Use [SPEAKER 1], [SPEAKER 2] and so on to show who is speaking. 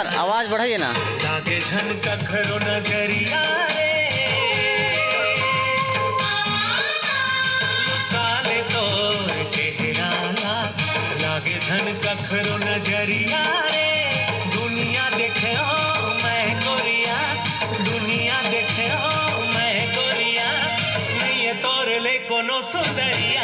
[SPEAKER 1] आवाज बढ़ाइए ना।
[SPEAKER 2] लागे झन कखरो नजरिया रे, काले तोर चेहरा लागे झन कखरो नजरिया रे। दुनिया देखे हो मैं गोरिया, दुनिया देखे हो मैं गोरिया, नहीं तोरे ले कोनो सुंदरिया।